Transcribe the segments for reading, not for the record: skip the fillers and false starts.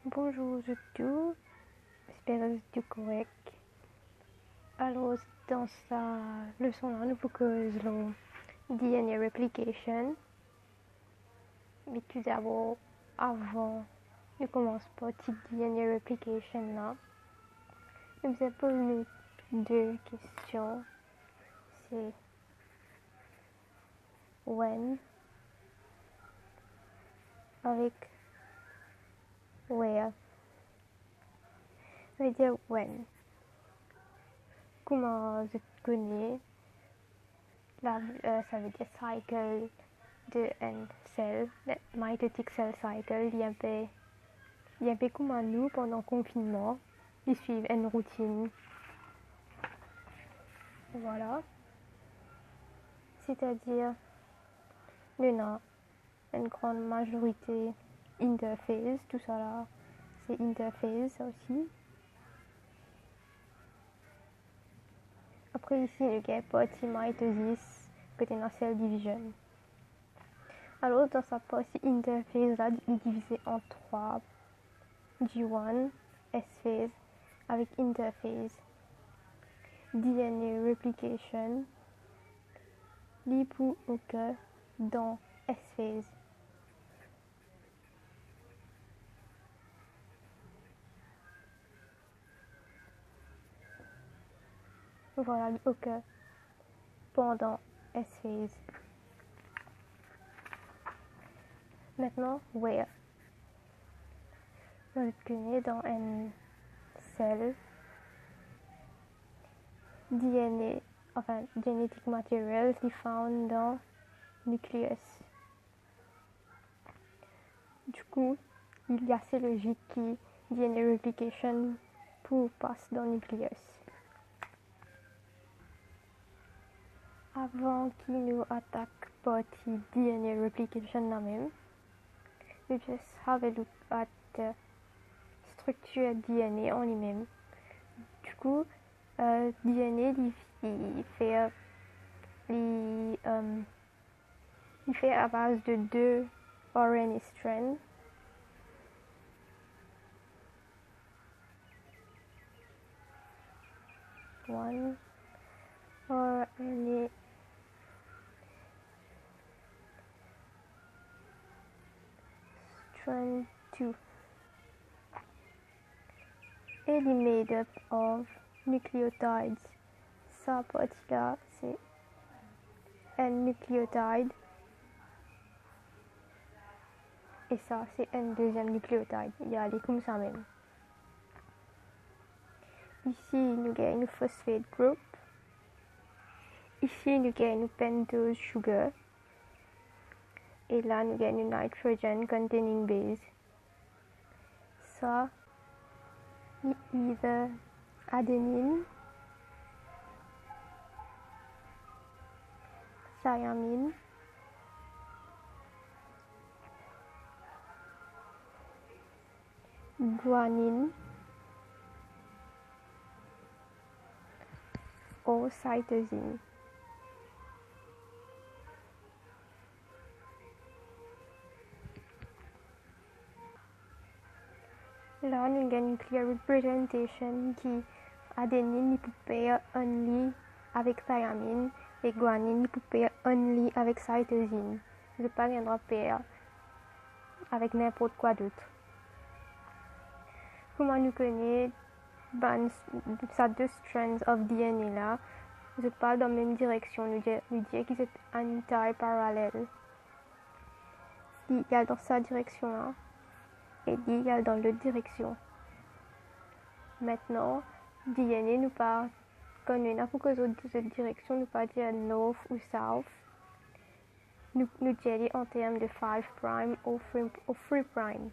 Bonjour à tous, j'espère que c'est correct. Alors, dans sa leçon-là, nous faisons DNA replication. Mais tout d'abord, avant de commencer par cette DNA replication-là, nous allons poser deux questions. C'est when avec where. Ça veut dire when. Comment je connais ça veut dire cycle de un cell, le mitotic cell cycle. Il y a comment nous, pendant le confinement, ils suivent une routine. Voilà. C'est-à-dire, il y a une grande majorité interphase, tout ça là, c'est interphase ça aussi. Après ici, il y a partie mitosis, côté de la cell division. Alors, dans sa partie interphase là, il est divisé en trois. G1, S-phase, avec interphase. DNA replication, l'hypo occur dans S-phase. Voilà, il occur pendant S-phase. Maintenant, where? On connaît dans une cell DNA, enfin, genetic material qui found dans nucleus. Du coup, il y a assez logique qui DNA replication pour passer dans le nucleus. Avant qu'il nous attaque partie DNA replication là même, we just have a look at the structure DNA en lui-même. Du coup, DNA il fait à base de deux RNA strands. One RNA strand 2. Et il est made up of nucleotides. Ça partie-là, c'est un nucléotide. Et ça, c'est un deuxième nucléotide. Il y a les comme ça même. Ici, nous avons une phosphate group. Ici, nous avons une pentose sugar. Et là, nous avons une nitrogen containing base. Ça, either adenine, thymine, guanine, ou cytosine. Là, nous avons une clear representation qui adenine peut pair only avec thymine et guanine peut pair only avec cytosine. Je ne peux pas rien pair avec n'importe quoi d'autre. Comment nous connaît ces deux strands of DNA là, je parle dans la même direction, nous dire qu'ils sont anti-parallèles. Il y a dans sa direction là et il y a dans l'autre direction. Maintenant, DNA nous parle quand nous n'avons pas de cette direction, nous pas dire north ou south. Nous disons en termes de 5' ou 3'.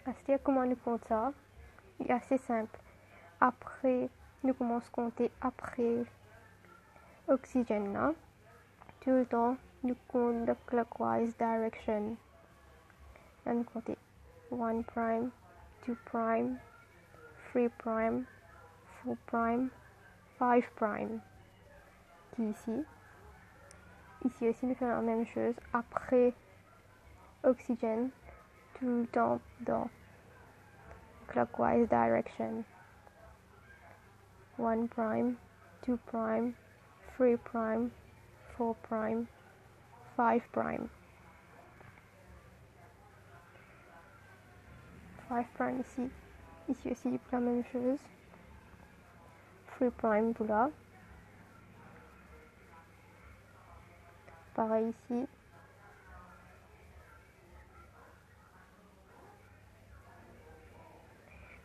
C'est-à-dire comment nous comptons ça? C'est assez simple. Après, nous commençons à compter après oxygène là. Tout le temps, nous comptons the clockwise direction. Là, nous comptons 1', 2', 3', 4', 5'. Qui ici. Ici aussi, nous faisons la même chose. Après oxygène, tout le temps dans clockwise direction. 1 prime, 2 prime, 3 prime, 4 prime, 5 prime. 5 prime ici. Ici aussi la même chose. 3 prime tout là. Pareil ici.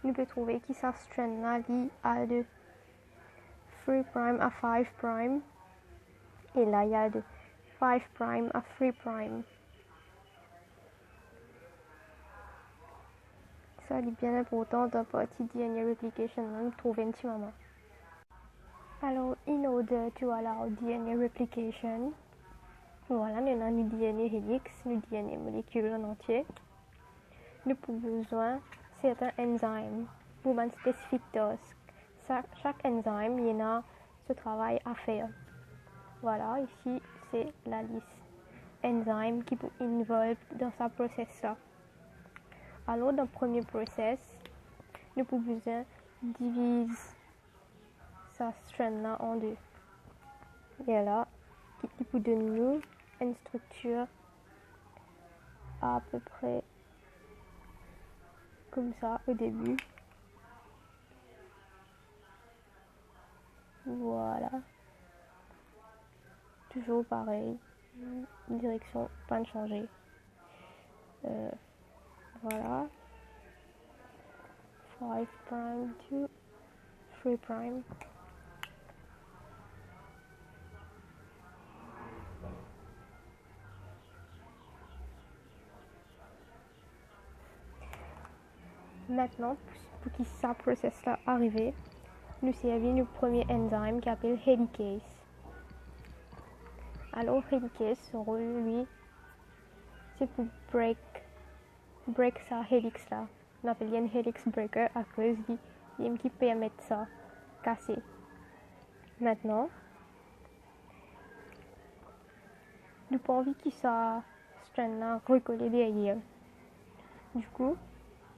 Nous pouvons trouver qui ça strand là lie à de 3 prime à 5 prime. Et là, il y a de 5 prime à 3 prime. Ça est bien important dans la partie DNA replication, nous trouver un petit moment. Alors, in order to allow DNA replication, voilà, nous avons le DNA helix, le DNA molécule en entier. Nous avons besoin de certains enzymes pour une spécifique task. Chaque enzyme, il y a ce travail à faire. Voilà, ici, c'est la liste enzymes qui peut involve dans ce process-là. Alors, dans le premier process, nous pouvons besoin diviser sa strand-là en deux. Et là, qui peut donner nous une structure à peu près comme ça au début. Voilà. Toujours pareil. Direction, pas de changer. Voilà. 5 prime to 3 prime. Maintenant, pour que ce process-là arrive, nous servons le premier enzyme qui s'appelle helicase. Alors, helicase, son rôle, lui, c'est pour break sa helix là. On appelle un helix breaker à cause du qui permet ça casser. Maintenant, nous pas envie que ça strand là recoller derrière. Du coup,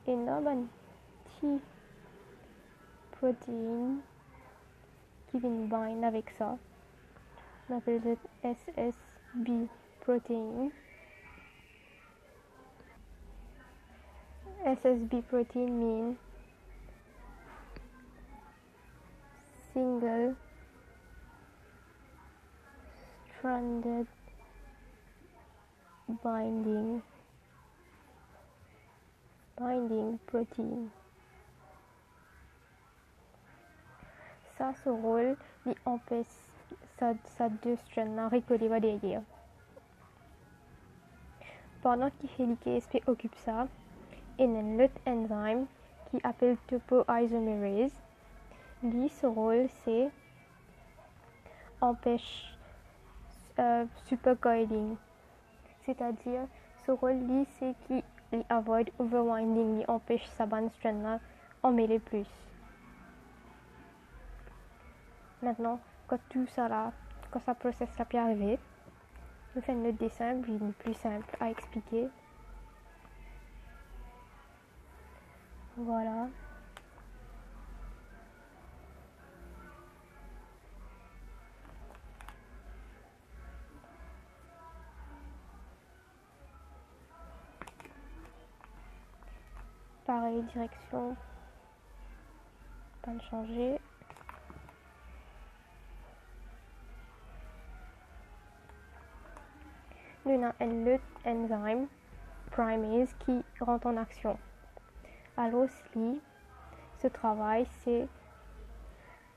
il y a un petit protéine qui vient bind avec ça. On appelle le SSB protein. SSB protein means single stranded binding protein. Ça, ce rôle, il empêche ça deux strands à recoller derrière. Pendant que helicase occupe ça, il y a un autre enzyme qui s'appelle topoisomerase. Lui, ce rôle, c'est empêche supercoiling. C'est-à-dire, ce rôle, lui, c'est qui avoid overwinding, il empêche sa bande strand en mêler plus. Maintenant, quand tout ça là, quand ça process là peut arriver, nous faisons notre dessin, puis le plus simple à expliquer. Voilà. Pareil, direction, pas de changer. Nous avons un autre enzyme, primase, qui rentre en action. Alors, ce travail, c'est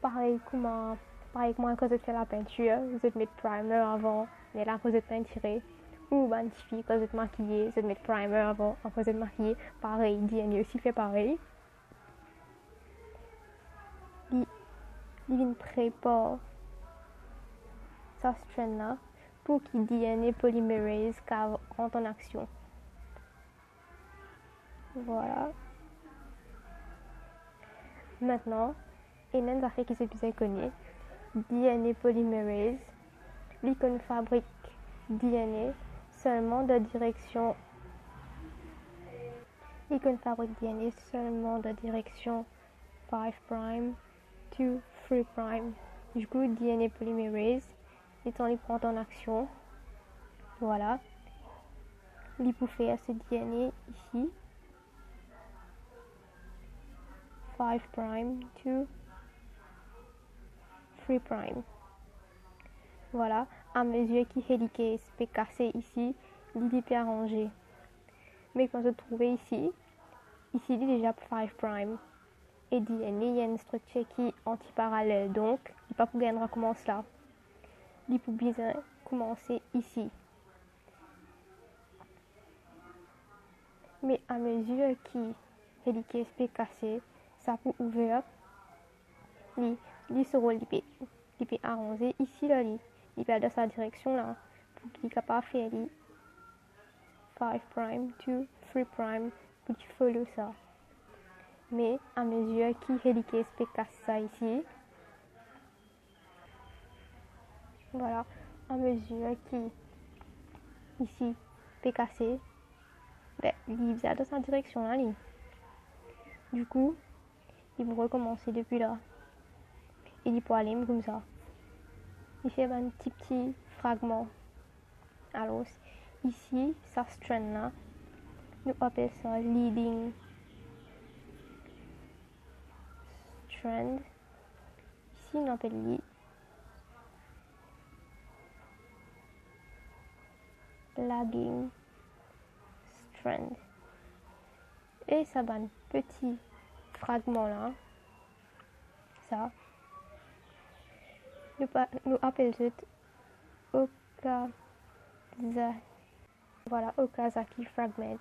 pareil comment quand vous faites la peinture, vous mettez primer avant, mais là, quand vous peinturez, ou une fille, quand vous maquillez, vous mettez primer avant, quand vous maquillez, pareil, DNA aussi fait pareil. Il vient prépare sa strand là pour qu'il DNA polymerase rentre en action. Voilà. Maintenant, il y a une affaire qui est plus connue. DNA polymerase, l'icône fabrique DNA seulement de direction L'icône fabrique DNA seulement de direction 5' to 3'. Du coup, DNA polymerase étant les prend en action. Voilà. Il peut faire ce DNA ici. 5' to 3'. Voilà. À mesure qu'il hélice peut casser ici, il peut arranger. Mais quand se trouve ici, il est déjà 5'. Et DNA, il y a une structure qui est antiparallèle, donc il ne peut pas bien recommencer là. Il peut bien commencer ici. Mais à mesure que l'hélice peut casser, ça peut ouvrir, il sera il peut arranger ici là, il peut dans sa direction là, pour qu'il soit capable de faire 5' to 3' pour qu'il follow ça. Mais à mesure que l'hélice peut casser ça ici, voilà, à mesure que ici peut casser, ben, il va dans sa direction là. Du coup, il va recommencer depuis là. Et il peut aller comme ça. Il fait un petit fragment. Alors, ici, ça strand là, nous appelons ça leading strand. Ici, on appelle lead. Lagging strand. Et ça va un petit fragment là. Ça. Nous appelons ça Okazaki. Voilà, Okazaki fragments.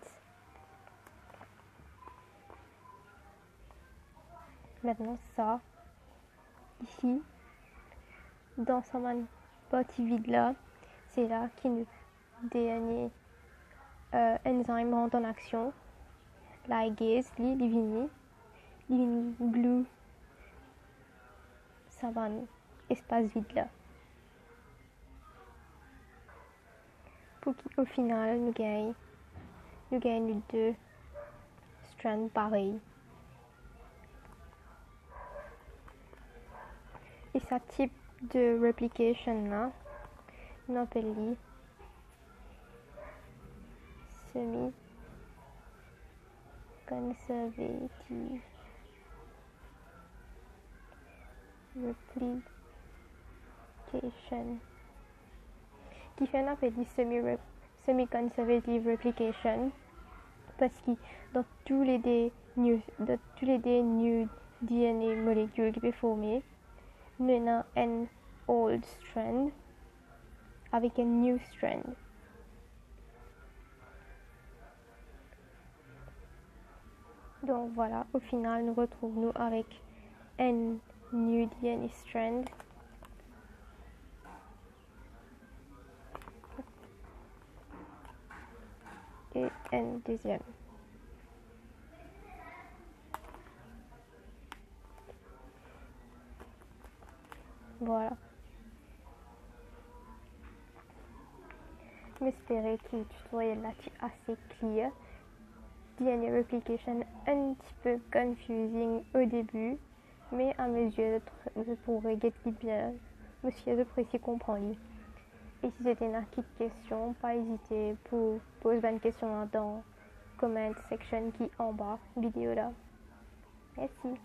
Maintenant ça, ici, dans sa partie vide là, c'est là que nous dernier enzyme rentre en action. Ligase, divini glue, ça va un espace vide là. Pour qu'au final, nous gagnons deux strands pareils. Et ce type de replication là, on appelle semi-conservative replication. Qui fait un appel semi-conservative replication parce que dans tous les new DNA molécules qui peuvent former, nous avons un old strand avec un new strand. Donc voilà, au final, nous retrouvons avec un new DNA strand et un deuxième. Voilà. J'espère que le tutoriel là est assez clair. DNA replication un petit peu confusing au début, mais à mesure je pourrais guetter bien, monsieur, je précis comprendre. Et si c'était une petite question, pas hésiter pour poser une question dans comment section qui en bas vidéo là. Merci.